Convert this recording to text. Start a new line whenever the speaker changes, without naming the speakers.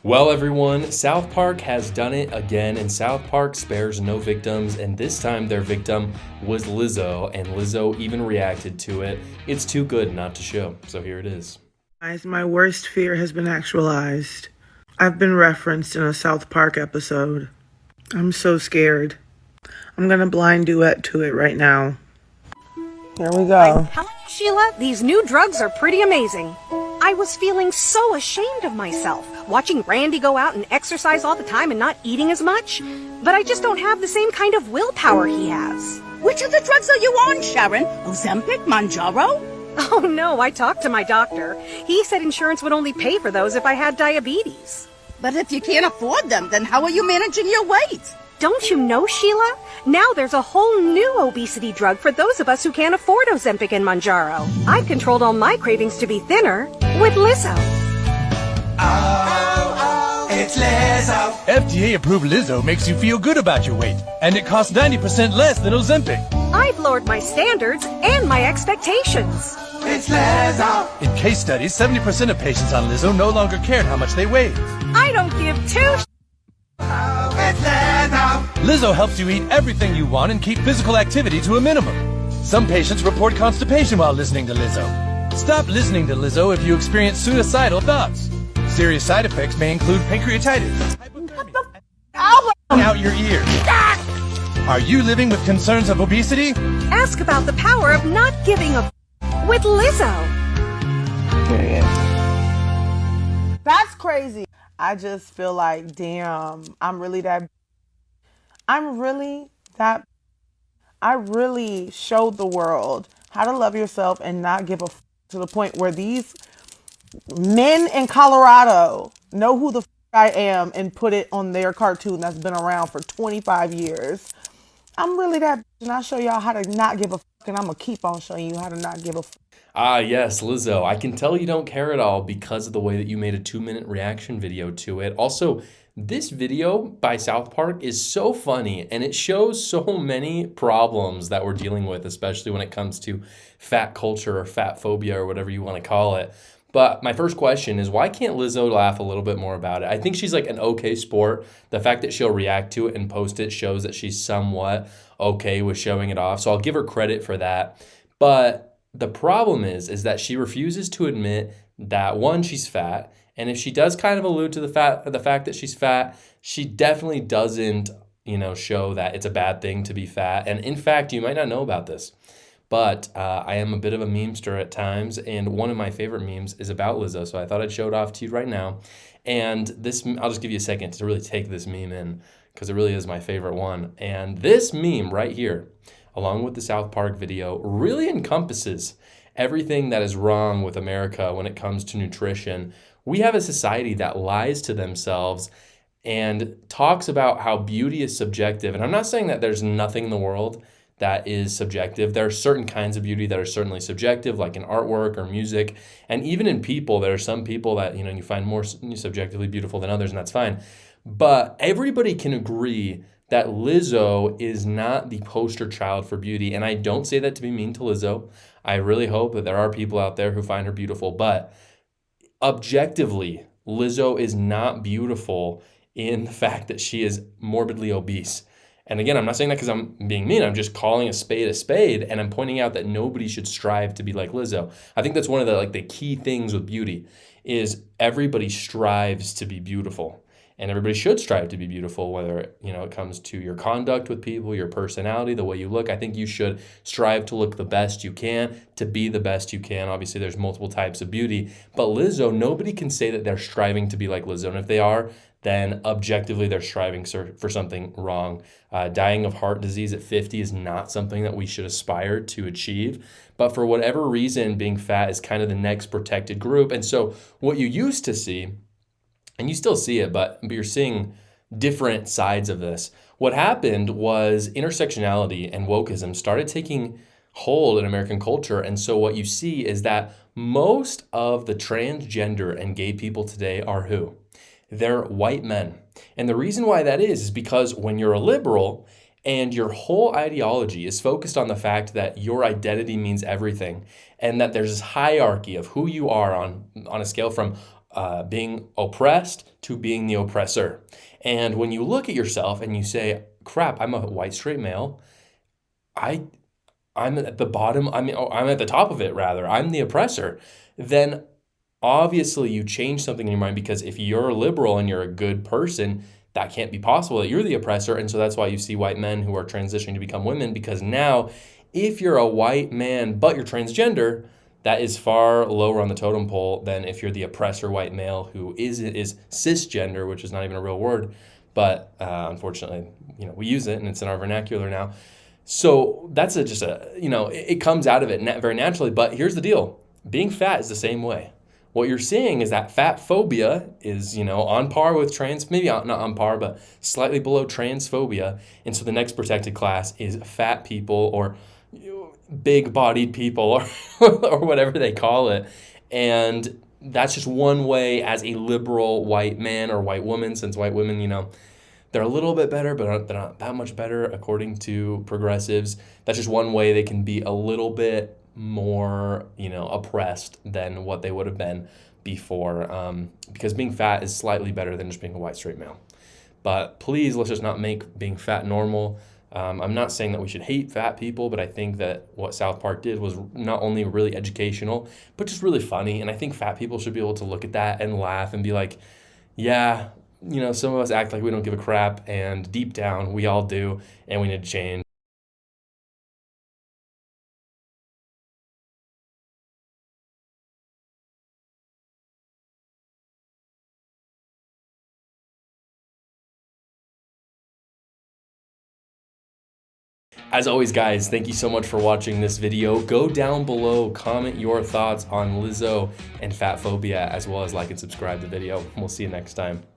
Well, everyone, South Park has done it again, and South Park spares no victims, and this time their victim was Lizzo, and Lizzo even reacted to it. It's too good not to show, so here it is.
Guys, my worst fear has been actualized. I've been referenced in a South Park episode. I'm so scared. I'm gonna blind duet to it right now. Here we go.
I'm telling you, Sheila, these new drugs are pretty amazing. I was feeling so ashamed of myself, watching Randy go out and exercise all the time and not eating as much. But I just don't have the same kind of willpower he has.
Which of the drugs are you on, Sharon? Ozempic, Mounjaro?
Oh no, I talked to my doctor. He said insurance would only pay for those if I had diabetes.
But if you can't afford them, then how are you managing your weight?
Don't you know, Sheila? Now there's a whole new obesity drug for those of us who can't afford Ozempic and Mounjaro. I've controlled all my cravings to be thinner with Lizzo.
Oh, it's Lizzo.
FDA-approved Lizzo makes you feel good about your weight, and it costs 90% less than Ozempic.
I've lowered my standards and my expectations.
It's Lizzo.
In case studies, 70% of patients on Lizzo no longer cared how much they weighed.
I don't give two
It's Lizzo.
Lizzo helps you eat everything you want and keep physical activity to a minimum. Some patients report constipation while listening to Lizzo. Stop listening to Lizzo if you experience suicidal thoughts. Serious side effects may include pancreatitis, hypothermia, and out your ears. Are you living with concerns of obesity?
Ask about the power of not giving a with Lizzo.
Period. That's crazy. I just feel like, damn, I really showed the world how to love yourself and not give a to the point where these men in Colorado know who the I am and put it on their cartoon that's been around for 25 years. I'm really that, and I'll show y'all how to not give a and I'm gonna keep on showing you how to not give a
Ah, yes, Lizzo. I can tell you don't care at all because of the way that you made a 2-minute reaction video to it. Also, this video by South Park is so funny and it shows so many problems that we're dealing with, especially when it comes to fat culture or fat phobia or whatever you want to call it. But my first question is, why can't Lizzo laugh a little bit more about it? I think she's like an okay sport. The fact that she'll react to it and post it shows that she's somewhat okay with showing it off. So I'll give her credit for that. But the problem is that she refuses to admit that, one, she's fat, and if she does kind of allude to the fact that she's fat, she definitely doesn't, show that it's a bad thing to be fat. And in fact, you might not know about this, but I am a bit of a memester at times, and one of my favorite memes is about Lizzo, so I thought I'd show it off to you right now. And this, I'll just give you a second to really take this meme in, because it really is my favorite one. And this meme right here, along with the South Park video, really encompasses everything that is wrong with America when it comes to nutrition. We have a society that lies to themselves and talks about how beauty is subjective. And I'm not saying that there's nothing in the world that is subjective. There are certain kinds of beauty that are certainly subjective, like in artwork or music. And even in people, there are some people that, you find more subjectively beautiful than others, and that's fine. But everybody can agree that Lizzo is not the poster child for beauty. And I don't say that to be mean to Lizzo. I really hope that there are people out there who find her beautiful. But objectively, Lizzo is not beautiful in the fact that she is morbidly obese. And again, I'm not saying that because I'm being mean. I'm just calling a spade, and I'm pointing out that nobody should strive to be like Lizzo. I think that's one of the key things with beauty is everybody strives to be beautiful. And everybody should strive to be beautiful, whether it comes to your conduct with people, your personality, the way you look. I think you should strive to look the best you can, to be the best you can. Obviously, there's multiple types of beauty. But Lizzo, nobody can say that they're striving to be like Lizzo. And if they are, then objectively they're striving for something wrong. Dying of heart disease at 50 is not something that we should aspire to achieve. But for whatever reason, being fat is kind of the next protected group. And so what you used to see, and you still see it, but you're seeing different sides of this. What happened was intersectionality and wokeism started taking hold in American culture. And so what you see is that most of the transgender and gay people today are who? They're white men. And the reason why that is because when you're a liberal and your whole ideology is focused on the fact that your identity means everything and that there's this hierarchy of who you are on a scale from being oppressed to being the oppressor. And when you look at yourself and you say, crap, I'm a white straight male, I'm at the bottom, I'm at the top of it rather, I'm the oppressor, then obviously you change something in your mind, because if you're a liberal and you're a good person, that can't be possible, that you're the oppressor. And so that's why you see white men who are transitioning to become women, because now if you're a white man but you're transgender, that is far lower on the totem pole than if you're the oppressor white male who is cisgender, which is not even a real word, but unfortunately, we use it and it's in our vernacular now. So that's it comes out of it very naturally. But here's the deal: being fat is the same way. What you're seeing is that fat phobia is, on par with maybe not on par, but slightly below transphobia. And so the next protected class is fat people, or big-bodied people, or whatever they call it. And that's just one way as a liberal white man or white woman, since white women, they're a little bit better, but they're not that much better according to progressives. That's just one way they can be a little bit more, oppressed than what they would have been before, because being fat is slightly better than just being a white straight male. But please, let's just not make being fat normal. I'm not saying that we should hate fat people, but I think that what South Park did was not only really educational, but just really funny. And I think fat people should be able to look at that and laugh and be like, yeah, some of us act like we don't give a crap, and deep down we all do, and we need to change. As always, guys, thank you so much for watching this video. Go down below, comment your thoughts on Lizzo and fat phobia, as well as like and subscribe the video. We'll see you next time.